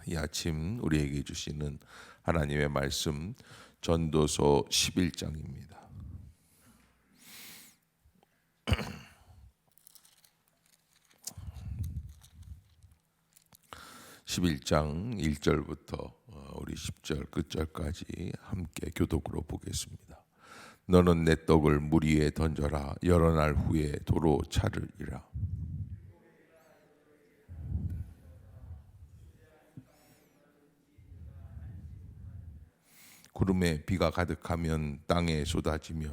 이 아침 우리에게 주시는 하나님의 말씀 전도서 11장입니다. 11장 1절부터 우리 10절 끝절까지 함께 교독으로 보겠습니다. 너는 내 떡을 물 위에 던져라. 여러 날 후에 도로 차르리라. 구름에 비가 가득하면 땅에 쏟아지며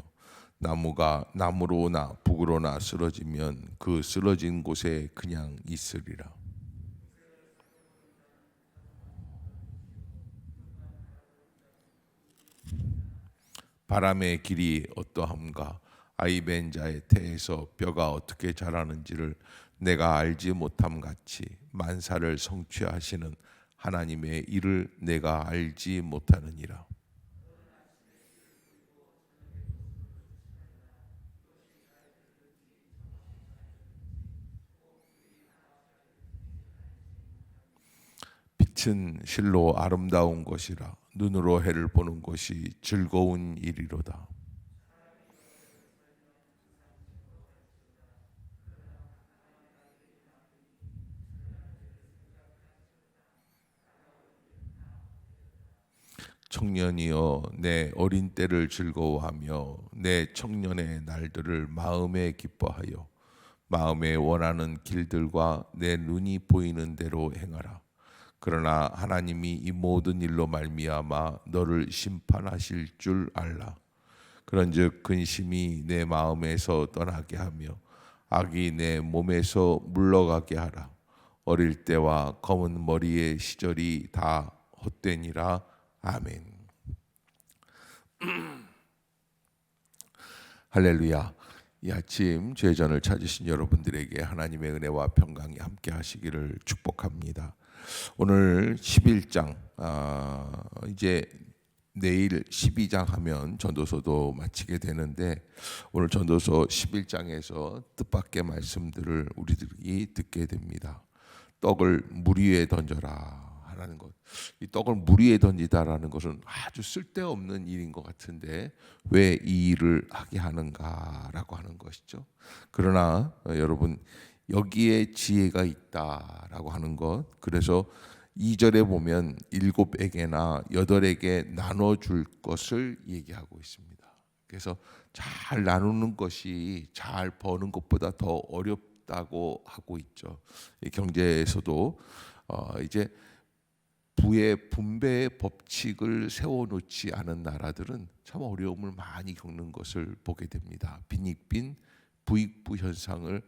나무가 남으로나 북으로나 쓰러지면 그 쓰러진 곳에 그냥 있으리라. 바람의 길이 어떠함과 아이벤자의 태에서 벼가 어떻게 자라는지를 내가 알지 못함 같이 만사를 성취하시는 하나님의 일을 내가 알지 못하느니라. 빛은 실로 아름다운 것이라. 눈으로 해를 보는 것이 즐거운 일이로다. 청년이여 내 어린 때를 즐거워하며 내 청년의 날들을 마음에 기뻐하여 마음에 원하는 길들과 내 눈이 보이는 대로 행하라. 그러나 하나님이 이 모든 일로 말미암아 너를 심판하실 줄 알라. 그런즉 근심이 내 마음에서 떠나게 하며 악이 내 몸에서 물러가게 하라. 어릴 때와 검은 머리의 시절이 다 헛되니라. 아멘. 할렐루야. 이 아침 죄전을 찾으신 여러분들에게 하나님의 은혜와 평강이 함께 하시기를 축복합니다. 오늘 11장 이제 내일 12장 하면 전도서도 마치게 되는데 오늘 전도서 11장에서 뜻밖의 말씀들을 우리들이 듣게 됩니다. 떡을 물 위에 던져라 하라는 것. 이 떡을 물 위에 던지다라는 것은 아주 쓸데없는 일인 것 같은데 왜 이 일을 하게 하는가라고 하는 것이죠. 그러나 여러분 여기에 지혜가 있다라고 하는 것. 그래서 2절에 보면 7에게나 8에게 나눠줄 것을 얘기하고 있습니다. 그래서 잘 나누는 것이 잘 버는 것보다 더 어렵다고 하고 있죠. 경제에서도 이제 부의 분배의 법칙을 세워놓지 않은 나라들은 참 어려움을 많이 겪는 것을 보게 됩니다. 빈익빈 부익부 현상을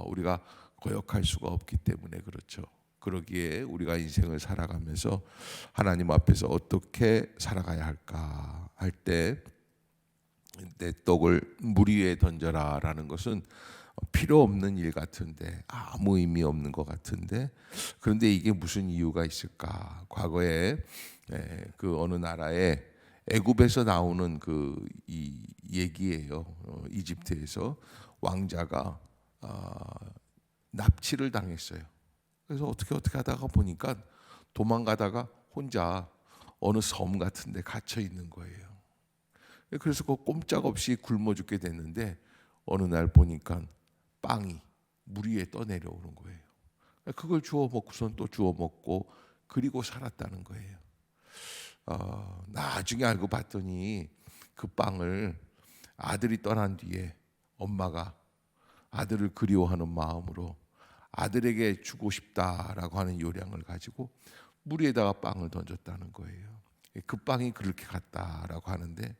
우리가 거역할 수가 없기 때문에 그렇죠. 그러기에 우리가 인생을 살아가면서 하나님 앞에서 어떻게 살아가야 할까 할 때 내 떡을 물 위에 던져라라는 것은 필요 없는 일 같은데 아무 의미 없는 것 같은데 그런데 이게 무슨 이유가 있을까? 과거에 그 어느 나라에 애굽에서 나오는 그 이 얘기예요. 이집트에서 왕자가 납치를 당했어요. 그래서 어떻게 하다가 보니까 도망가다가 혼자 어느 섬 같은 데 갇혀 있는 거예요. 그래서 그 꼼짝없이 굶어 죽게 됐는데 어느 날 보니까 빵이 물 위에 떠내려오는 거예요. 그걸 주워 먹고선 또 주워 먹고 그리고 살았다는 거예요. 나중에 알고 봤더니 그 빵을 아들이 떠난 뒤에 엄마가 아들을 그리워하는 마음으로 아들에게 주고 싶다라고 하는 요량을 가지고 물 위에다가 빵을 던졌다는 거예요. 그 빵이 그렇게 갔다라고 하는데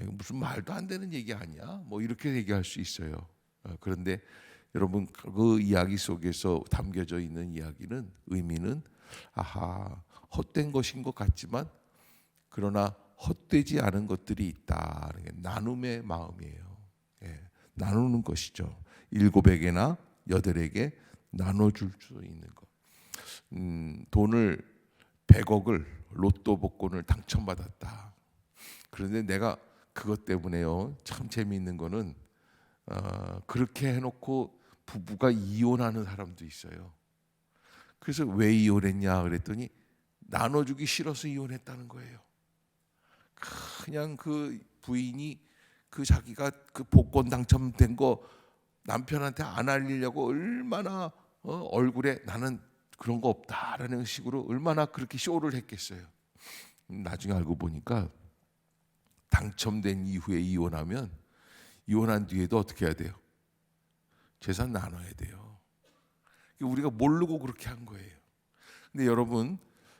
무슨 말도 안 되는 얘기 아니야? 뭐 이렇게 얘기할 수 있어요. 그런데 여러분 그 이야기 속에서 담겨져 있는 이야기는 의미는 헛된 것인 것 같지만 그러나 헛되지 않은 것들이 있다. 나눔의 마음이에요. 나누는 것이죠. 7에게나 8에게 나눠줄 수 있는 것. 돈을 100억을 로또 복권을 당첨받았다. 그런데 내가 그것 때문에요. 참 재미있는 거는 그렇게 해놓고 부부가 이혼하는 사람도 있어요. 그래서 왜 이혼했냐 그랬더니 나눠주기 싫어서 이혼했다는 거예요. 그냥 그 부인이 그 자기가 그 복권 당첨된 거 남편한테 안 알리려고 얼마나 얼굴에 나는 그런 거 없다라는 식으로 얼마나 그렇게 쇼를 했겠어요. 나중에 알고 보니까 당첨된 이후에 이혼하면 이혼한 뒤에도 어떻게 해야 돼요? 재산 나눠야 돼요. 우리가 모르고 그렇게 한 거예요. 근데 여러분,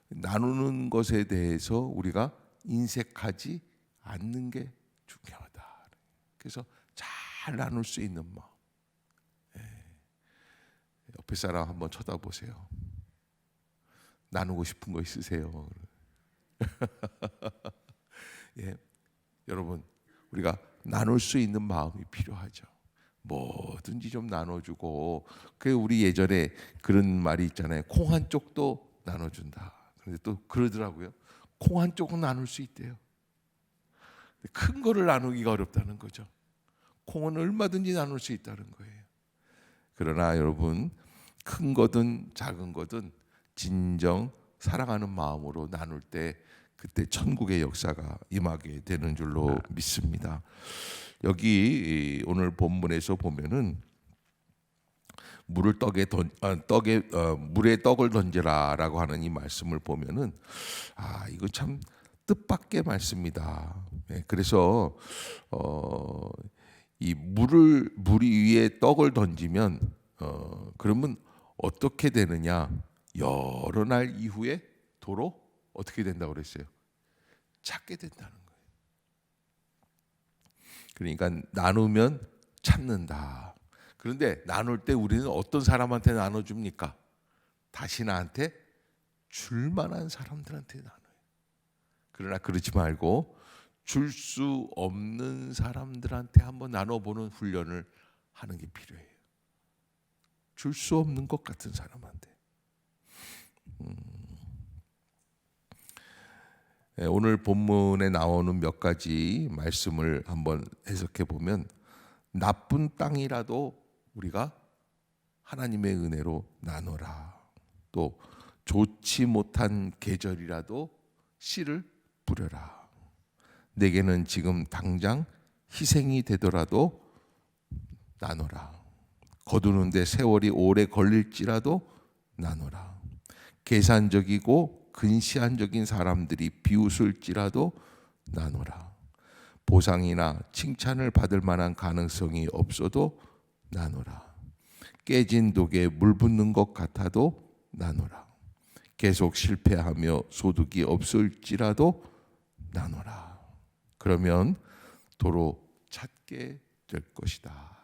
나누는 것에 대해서 우리가 인색하지 않는 게 중요하다. 그래서 잘 나눌 수 있는 마음. 옆에 사람 한번 쳐다보세요. 나누고 싶은 거 있으세요? 예, 여러분, 우리가 나눌 수 있는 마음이 필요하죠. 뭐든지 좀 나눠주고. 그 우리 예전에 그런 말이 있잖아요. 콩 한 쪽도 나눠준다. 그런데 또 그러더라고요. 콩 한 쪽은 나눌 수 있대요. 큰 거를 나누기가 어렵다는 거죠. 콩은 얼마든지 나눌 수 있다는 거예요. 그러나 여러분, 큰 거든 작은 거든 진정 사랑하는 마음으로 나눌 때 그때 천국의 역사가 임하게 되는 줄로 믿습니다. 여기 오늘 본문에서 보면은 물에 떡을 던지라라고 하는 이 말씀을 보면은 이거 참 뜻밖의 말씀이다. 그래서 이 물 위에 떡을 던지면 그러면 어떻게 되느냐? 여러 날 이후에 도로 어떻게 된다고 그랬어요? 찾게 된다는 거예요. 그러니까 나누면 찾는다. 그런데 나눌 때 우리는 어떤 사람한테 나눠줍니까? 다시 나한테 줄 만한 사람들한테 나눠요. 그러나 그러지 말고 줄 수 없는 사람들한테 한번 나눠보는 훈련을 하는 게 필요해요. 줄 수 없는 것 같은 사람한테. 오늘 본문에 나오는 몇 가지 말씀을 한번 해석해 보면 나쁜 땅이라도 우리가 하나님의 은혜로 나눠라. 또 좋지 못한 계절이라도 씨를 뿌려라. 내게는 지금 당장 희생이 되더라도 나눠라. 거두는데 세월이 오래 걸릴지라도 나눠라. 계산적이고 근시안적인 사람들이 비웃을지라도 나눠라. 보상이나 칭찬을 받을 만한 가능성이 없어도 나눠라. 깨진 독에 물 붓는 것 같아도 나눠라. 계속 실패하며 소득이 없을지라도 나눠라. 그러면 도로 찾게 될 것이다.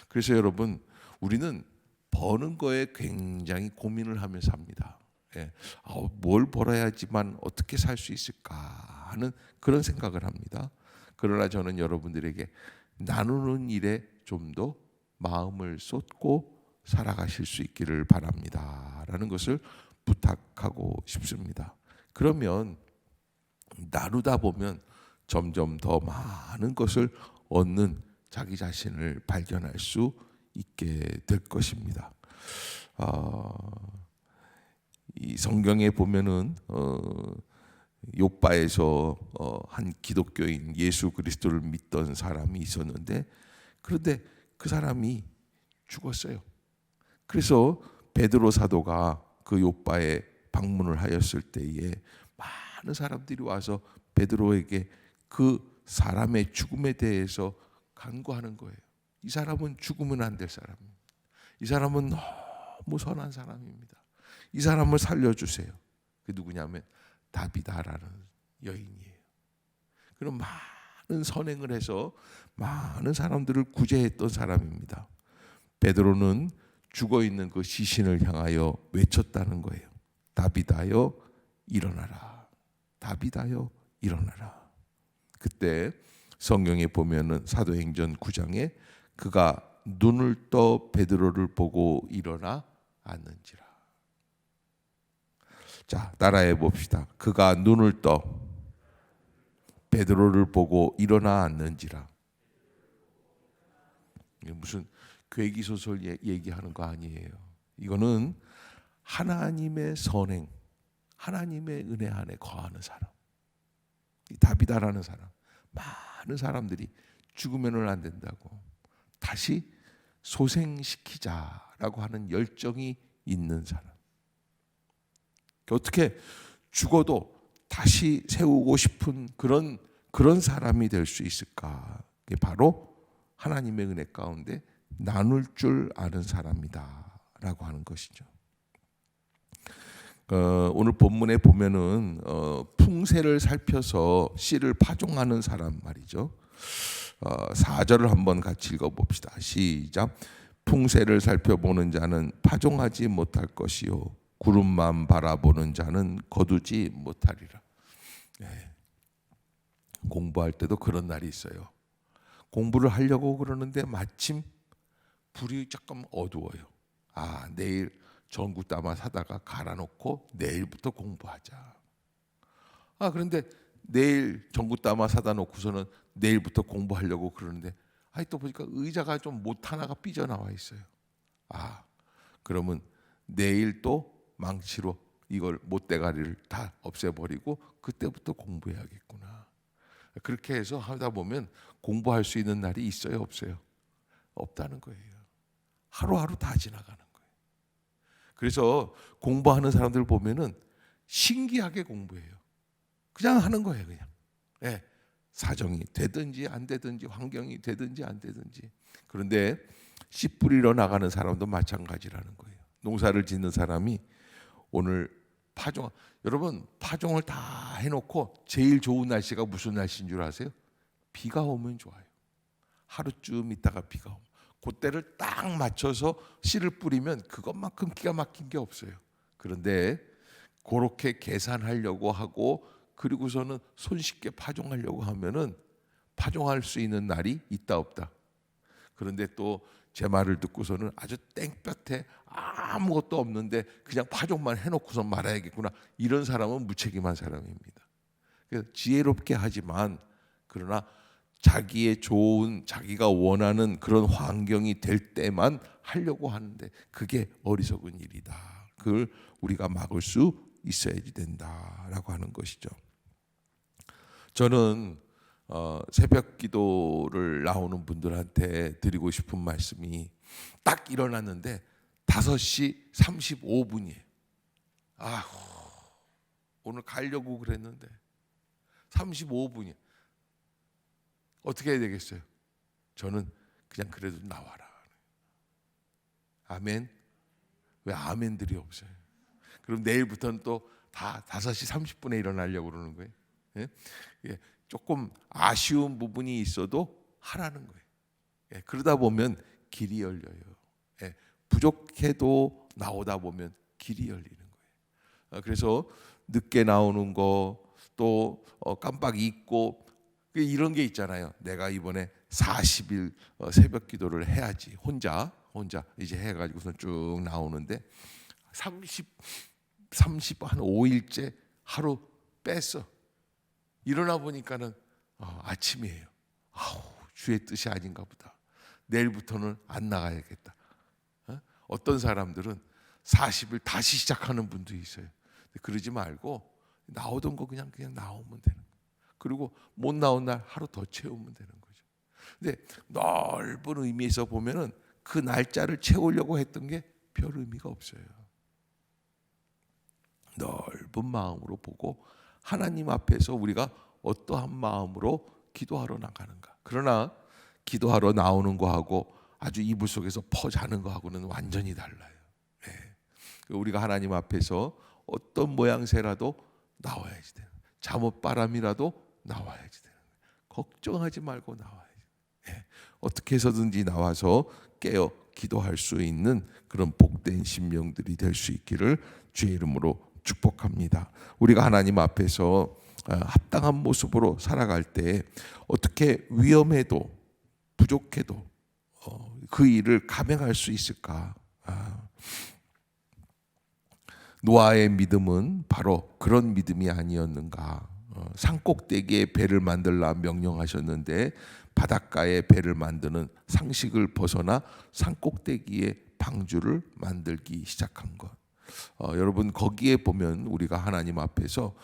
그래서 여러분, 우리는 버는 거에 굉장히 고민을 하면서 삽니다. 뭘 벌어야지만 어떻게 살 수 있을까 하는 그런 생각을 합니다. 그러나 저는 여러분들에게 나누는 일에 좀 더 마음을 쏟고 살아가실 수 있기를 바랍니다. 라는 것을 부탁하고 싶습니다. 그러면 나누다 보면 점점 더 많은 것을 얻는 자기 자신을 발견할 수 있게 될 것입니다. 이 성경에 보면은 욥바에서 한 기독교인 예수 그리스도를 믿던 사람이 있었는데, 그런데 그 사람이 죽었어요. 그래서 베드로 사도가 그 욥바에 방문을 하였을 때에 많은 사람들이 와서 베드로에게 그 사람의 죽음에 대해서 간구하는 거예요. 이 사람은 죽으면 안 될 사람입니다. 이 사람은 너무 선한 사람입니다. 이 사람을 살려주세요. 그 누구냐면 다비다라는 여인이에요. 그럼 많은 선행을 해서 많은 사람들을 구제했던 사람입니다. 베드로는 죽어있는 그 시신을 향하여 외쳤다는 거예요. 다비다여 일어나라. 다비다여 일어나라. 그때 성경에 보면은 사도행전 9장에 그가 눈을 떠 베드로를 보고 일어나 앉는지라. 자, 따라해 봅시다. 그가 눈을 떠 베드로를 보고 일어나 앉는지라. 이게 무슨 괴기소설 얘기하는 거 아니에요. 이거는 하나님의 선행, 하나님의 은혜 안에 거하는 사람, 이 다비다라는 사람, 많은 사람들이 죽으면은 안 된다고 다시 소생시키자라고 하는 열정이 있는 사람, 어떻게 죽어도 다시 세우고 싶은 그런 사람이 될 수 있을까? 그게 바로 하나님의 은혜 가운데 나눌 줄 아는 사람이다라고 하는 것이죠. 오늘 본문에 보면은 풍세를 살펴서 씨를 파종하는 사람 말이죠. 4절을 한번 같이 읽어봅시다. 시작. 풍세를 살펴보는 자는 파종하지 못할 것이요 구름만 바라보는 자는 거두지 못하리라. 네. 공부할 때도 그런 날이 있어요. 공부를 하려고 그러는데 마침 불이 조금 어두워요. 내일 전구따마 사다가 갈아놓고 내일부터 공부하자. 그런데 내일 전구따마 사다 놓고서는 내일부터 공부하려고 그러는데 또 보니까 의자가 좀 못 하나가 삐져나와 있어요. 그러면 내일 또 망치로 이걸 못대가리를 다 없애버리고 그때부터 공부해야겠구나. 그렇게 해서 하다 보면 공부할 수 있는 날이 있어요, 없어요? 없다는 거예요. 하루하루 다 지나가는 거예요. 그래서 공부하는 사람들 보면은 신기하게 공부해요. 그냥 하는 거예요, 그냥. 네, 사정이 되든지 안 되든지 환경이 되든지 안 되든지. 그런데 씨 뿌리러 나가는 사람도 마찬가지라는 거예요. 농사를 짓는 사람이 오늘 여러분 파종을 다 해놓고 제일 좋은 날씨가 무슨 날씨인 줄 아세요? 비가 오면 좋아요. 하루쯤 있다가 비가 오면 그때를 딱 맞춰서 씨를 뿌리면 그것만큼 기가 막힌 게 없어요. 그런데 그렇게 계산하려고 하고 그리고서는 손쉽게 파종하려고 하면은 파종할 수 있는 날이 있다 없다. 그런데 또 제 말을 듣고서는 아주 땡볕에 아무것도 없는데 그냥 파종만 해놓고서 말아야겠구나, 이런 사람은 무책임한 사람입니다. 그래서 지혜롭게 하지만 그러나 자기의 좋은, 자기가 원하는 그런 환경이 될 때만 하려고 하는데 그게 어리석은 일이다. 그걸 우리가 막을 수 있어야지 된다라고 하는 것이죠. 저는 새벽 기도를 나오는 분들한테 드리고 싶은 말씀이, 딱 일어났는데 5시 35분이에요. 오늘 가려고 그랬는데 35분이에요. 어떻게 해야 되겠어요? 저는 그냥 그래도 나와라. 아멘? 왜 아멘들이 없어요? 그럼 내일부터는 또 다 5시 30분에 일어나려고 그러는 거예요. 예? 조금 아쉬운 부분이 있어도 하라는 거예요. 그러다 보면 길이 열려요. 부족해도 나오다 보면 길이 열리는 거예요. 그래서 늦게 나오는 거, 또 깜빡 잊고 이런 게 있잖아요. 내가 이번에 40일 새벽 기도를 해야지. 혼자 이제 해가지고서 쭉 나오는데 30 한 5일째 하루 뺐어. 일어나 보니까는 아침이에요. 주의 뜻이 아닌가 보다. 내일부터는 안 나가야겠다. 어떤 사람들은 40일 다시 시작하는 분도 있어요. 그러지 말고 나오던 거 그냥 나오면 되는 거예요. 그리고 못 나온 날 하루 더 채우면 되는 거죠. 근데 넓은 의미에서 보면은 그 날짜를 채우려고 했던 게 별 의미가 없어요. 넓은 마음으로 보고 하나님 앞에서 우리가 어떠한 마음으로 기도하러 나가는가. 그러나 기도하러 나오는 거하고 아주 이불 속에서 퍼자는 거하고는 완전히 달라요. 우리가 하나님 앞에서 어떤 모양새라도 나와야지 돼요. 잠옷바람이라도 나와야지 돼요. 걱정하지 말고 나와야지. 어떻게 해서든지 나와서 깨어 기도할 수 있는 그런 복된 심령들이 될 수 있기를 주의 이름으로 축복합니다. 우리가 하나님 앞에서 합당한 모습으로 살아갈 때 어떻게 위험해도 부족해도 그 일을 감행할 수 있을까? 노아의 믿음은 바로 그런 믿음이 아니었는가? 산꼭대기에 배를 만들라 명령하셨는데 바닷가에 배를 만드는 상식을 벗어나 산꼭대기에 방주를 만들기 시작한 것. 여러분 거기에 보면 우리가 하나님 앞에서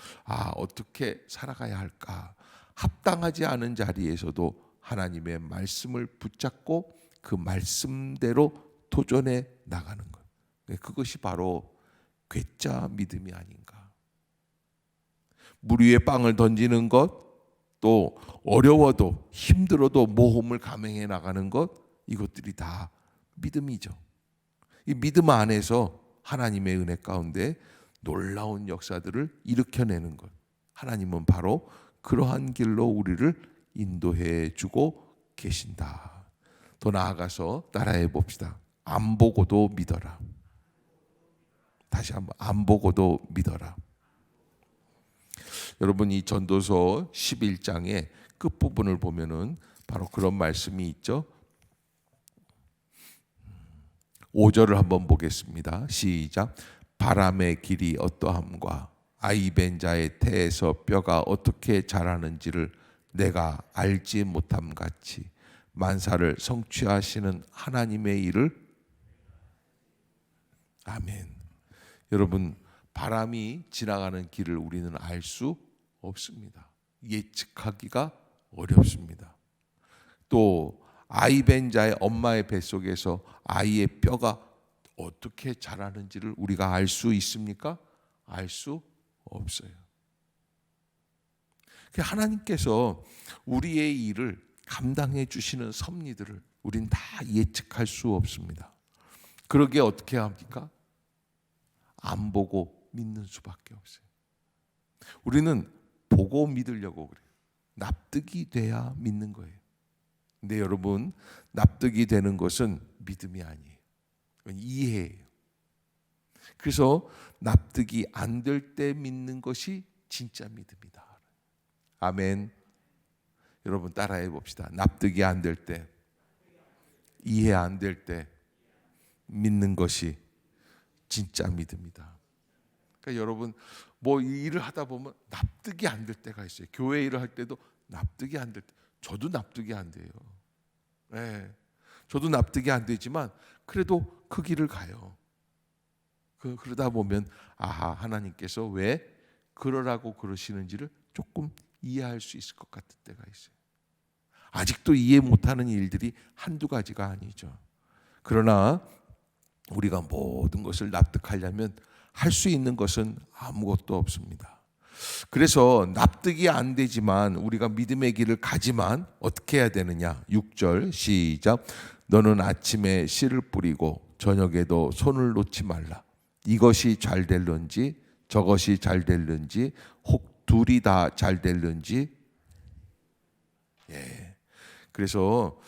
어떻게 살아가야 할까? 합당하지 않은 자리에서도 하나님의 말씀을 붙잡고 그 말씀대로 도전해 나가는 것. 그것이 바로 괴짜 믿음이 아닌가. 물 위에 빵을 던지는 것, 또 어려워도 힘들어도 모험을 감행해 나가는 것, 이것들이 다 믿음이죠. 이 믿음 안에서 하나님의 은혜 가운데 놀라운 역사들을 일으켜내는 것. 하나님은 바로 그러한 길로 우리를 인도해 주고 계신다. 더 나아가서 따라해 봅시다. 안 보고도 믿어라. 다시 한번, 안 보고도 믿어라. 여러분, 이 전도서 11장의 끝부분을 보면은 바로 그런 말씀이 있죠. 5절을 한번 보겠습니다. 시작. 바람의 길이 어떠함과 아이벤 자의 태에서 뼈가 어떻게 자라는지를 내가 알지 못함 같이 만사를 성취하시는 하나님의 일을. 아멘. 여러분, 바람이 지나가는 길을 우리는 알 수 없습니다. 예측하기가 어렵습니다. 또 아이벤 자의 엄마의 뱃속에서 아이의 뼈가 어떻게 자라는지를 우리가 알 수 있습니까? 알 수 없어요. 하나님께서 우리의 일을 감당해 주시는 섭리들을 우린 다 예측할 수 없습니다. 그러기에 어떻게 합니까? 안 보고 믿는 수밖에 없어요. 우리는 보고 믿으려고 그래요. 납득이 돼야 믿는 거예요. 근데 여러분, 납득이 되는 것은 믿음이 아니에요. 그건 이해예요. 그래서 납득이 안 될 때 믿는 것이 진짜 믿음이다. 아멘. 여러분 따라해 봅시다. 납득이 안 될 때, 이해 안 될 때 믿는 것이 진짜 믿음이다. 그러니까 여러분, 뭐 일을 하다 보면 납득이 안 될 때가 있어요. 교회 일을 할 때도 납득이 안 될 때. 저도 납득이 안 돼요. 네, 저도 납득이 안 되지만 그래도 그 길을 가요. 그러다 보면 하나님께서 왜 그러라고 그러시는지를 조금 이해할 수 있을 것 같은 때가 있어요. 아직도 이해 못하는 일들이 한두 가지가 아니죠. 그러나 우리가 모든 것을 납득하려면 할 수 있는 것은 아무것도 없습니다. 그래서 납득이 안 되지만 우리가 믿음의 길을 가지만 어떻게 해야 되느냐? 6절 시작. 너는 아침에 씨를 뿌리고 저녁에도 손을 놓지 말라. 이것이 잘 될런지 저것이 잘 될런지 혹 둘이 다 잘 될런지. 예. 그래서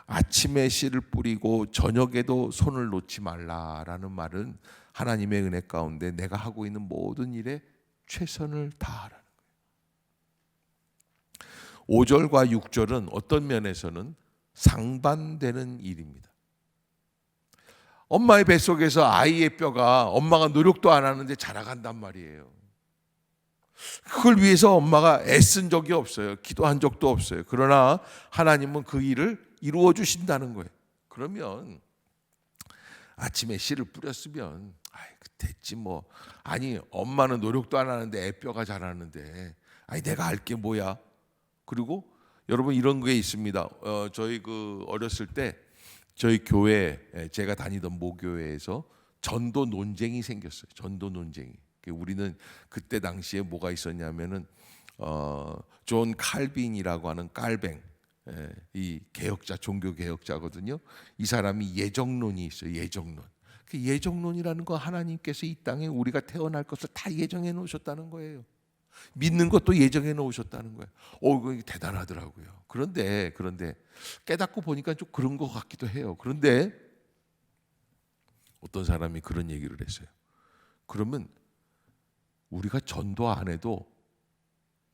아침에 씨를 뿌리고 저녁에도 손을 놓지 말라라는 말은 하나님의 은혜 가운데 내가 하고 있는 모든 일에 최선을 다하라는 거예요. 5절과 6절은 어떤 면에서는 상반되는 일입니다. 엄마의 뱃속에서 아이의 뼈가 엄마가 노력도 안 하는데 자라간단 말이에요. 그걸 위해서 엄마가 애쓴 적이 없어요. 기도한 적도 없어요. 그러나 하나님은 그 일을 이루어 주신다는 거예요. 그러면 아침에 씨를 뿌렸으면 됐지 뭐. 아니 엄마는 노력도 안 하는데 애 뼈가 자라는데 내가 알 게 뭐야. 그리고 여러분 이런 게 있습니다. 저희 어렸을 때 저희 교회, 제가 다니던 모교회에서 전도 논쟁이 생겼어요. 전도 논쟁이. 우리는 그때 당시에 뭐가 있었냐면은 존 칼빈이라고 하는 깔뱅, 이 개혁자, 종교 개혁자거든요. 이 사람이 예정론이 있어요. 예정론. 그 예정론이라는 건 하나님께서 이 땅에 우리가 태어날 것을 다 예정해 놓으셨다는 거예요. 믿는 것도 예정해 놓으셨다는 거예요. 이거 대단하더라고요. 그런데 깨닫고 보니까 좀 그런 것 같기도 해요. 그런데 어떤 사람이 그런 얘기를 했어요. 그러면 우리가 전도 안 해도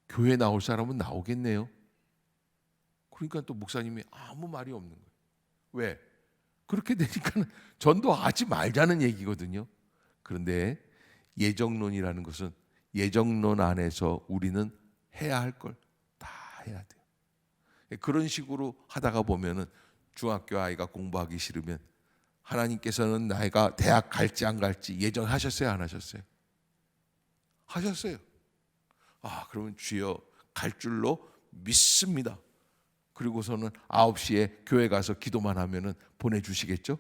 교회 나올 사람은 나오겠네요. 그러니까 또 목사님이 아무 말이 없는 거예요. 왜? 그렇게 되니까 전도하지 말자는 얘기거든요. 그런데 예정론이라는 것은 예정론 안에서 우리는 해야 할 걸 다 해야 돼요. 그런 식으로 하다가 보면은 중학교 아이가 공부하기 싫으면 하나님께서는 내가 대학 갈지 안 갈지 예정하셨어요, 안 하셨어요? 하셨어요. 그러면 주여 갈 줄로 믿습니다. 그리고서는 9시에 교회 가서 기도만 하면은 보내주시겠죠?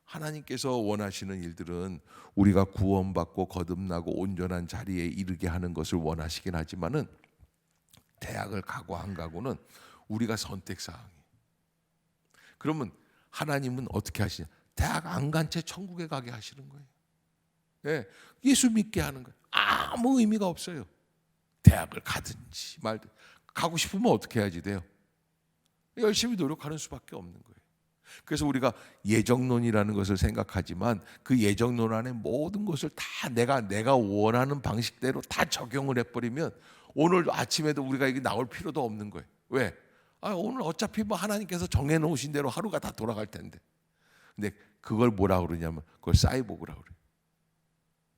하나님께서 원하시는 일들은 우리가 구원받고 거듭나고 온전한 자리에 이르게 하는 것을 원하시긴 하지만은 대학을 가고 안 가고는 우리가 선택사항이에요. 그러면 하나님은 어떻게 하시냐? 대학 안 간 채 천국에 가게 하시는 거예요. 네, 예수 믿게 하는 거예요. 아무 의미가 없어요. 대학을 가든지 말든 가고 싶으면 어떻게 해야지 돼요? 열심히 노력하는 수밖에 없는 거예요. 그래서 우리가 예정론이라는 것을 생각하지만 그 예정론 안에 모든 것을 다 내가 원하는 방식대로 다 적용을 해버리면 오늘 아침에도 우리가 이게 나올 필요도 없는 거예요. 왜? 오늘 어차피 뭐 하나님께서 정해놓으신 대로 하루가 다 돌아갈 텐데. 근데 그걸 뭐라 그러냐면 그걸 사이보그라 그래요.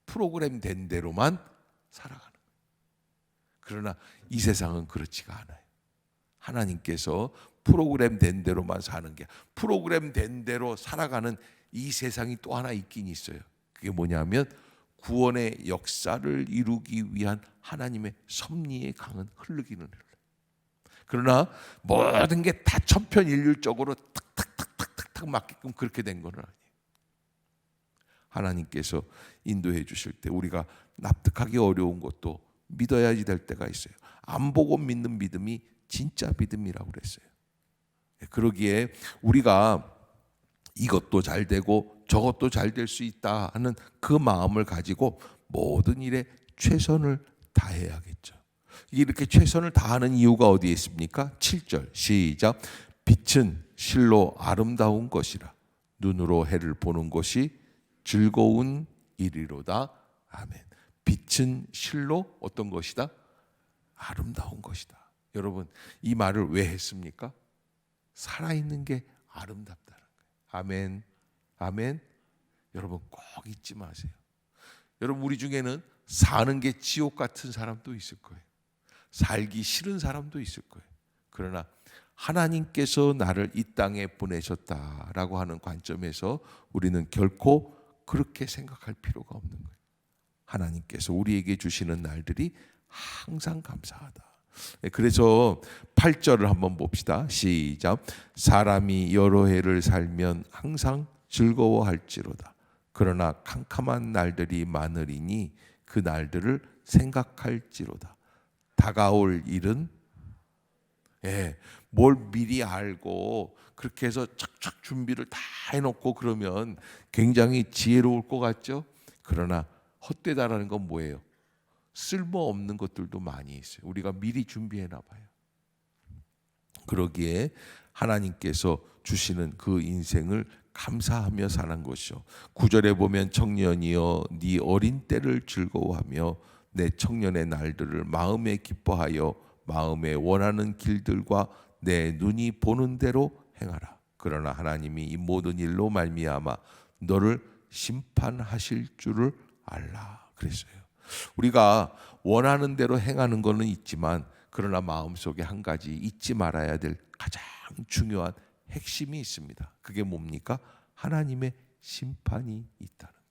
프로그램 된 대로만 살아가는 거예요. 그러나 이 세상은 그렇지가 않아요. 하나님께서 프로그램 된 대로만 사는 게, 프로그램 된 대로 살아가는 이 세상이 또 하나 있긴 있어요. 그게 뭐냐면 구원의 역사를 이루기 위한 하나님의 섭리의 강은 흐르기는 흘러요. 그러나 모든 게 다 천편일률적으로 탁탁탁탁탁 맞게끔 그렇게 된 건 아니에요. 하나님께서 인도해 주실 때 우리가 납득하기 어려운 것도 믿어야지 될 때가 있어요. 안 보고 믿는 믿음이 진짜 믿음이라고 그랬어요. 그러기에 우리가 이것도 잘 되고 저것도 잘 될 수 있다 하는 그 마음을 가지고 모든 일에 최선을 다해야겠죠. 이렇게 최선을 다하는 이유가 어디에 있습니까? 7절 시작. 빛은 실로 아름다운 것이라 눈으로 해를 보는 것이 즐거운 일이로다. 아멘. 빛은 실로 어떤 것이다? 아름다운 것이다. 여러분, 이 말을 왜 했습니까? 살아있는 게 아름답다는 거예요. 아멘. 아멘. 여러분 꼭 잊지 마세요. 여러분, 우리 중에는 사는 게 지옥 같은 사람도 있을 거예요. 살기 싫은 사람도 있을 거예요. 그러나 하나님께서 나를 이 땅에 보내셨다라고 하는 관점에서 우리는 결코 그렇게 생각할 필요가 없는 거예요. 하나님께서 우리에게 주시는 날들이 항상 감사하다. 그래서 8절을 한번 봅시다. 시작. 사람이 여러 해를 살면 항상 즐거워할지로다. 그러나 캄캄한 날들이 많으리니 그 날들을 생각할지로다. 다가올 일은 뭘 미리 알고 그렇게 해서 착착 준비를 다 해놓고 그러면 굉장히 지혜로울 것 같죠? 그러나 헛되다라는 건 뭐예요? 쓸모없는 것들도 많이 있어요. 우리가 미리 준비해놔 봐요. 그러기에 하나님께서 주시는 그 인생을 감사하며 사는 것이요. 9절에 보면 청년이여 네 어린 때를 즐거워하며 내 청년의 날들을 마음에 기뻐하여 마음에 원하는 길들과 내 눈이 보는 대로 행하라. 그러나 하나님이 이 모든 일로 말미암아 너를 심판하실 줄을 알라 그랬어요. 우리가 원하는 대로 행하는 것은 있지만 그러나 마음속에 한 가지 잊지 말아야 될 가장 중요한 핵심이 있습니다. 그게 뭡니까? 하나님의 심판이 있다는 거예요.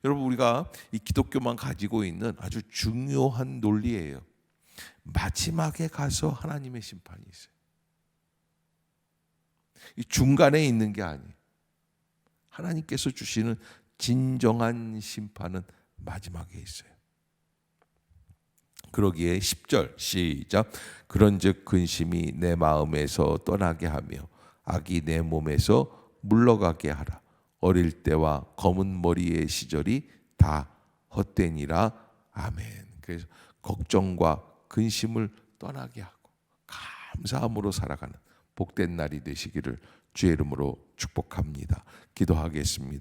여러분, 우리가 이 기독교만 가지고 있는 아주 중요한 논리예요. 마지막에 가서 하나님의 심판이 있어요. 이 중간에 있는 게 아니에요. 하나님께서 주시는 진정한 심판은 마지막에 있어요. 그러기에 10절 시작. 그런즉 근심이 내 마음에서 떠나게 하며 악이 내 몸에서 물러가게 하라. 어릴 때와 검은 머리의 시절이 다 헛되니라. 아멘. 그래서 걱정과 근심을 떠나게 하고 감사함으로 살아가는 복된 날이 되시기를 주의 이름으로 축복합니다. 기도하겠습니다.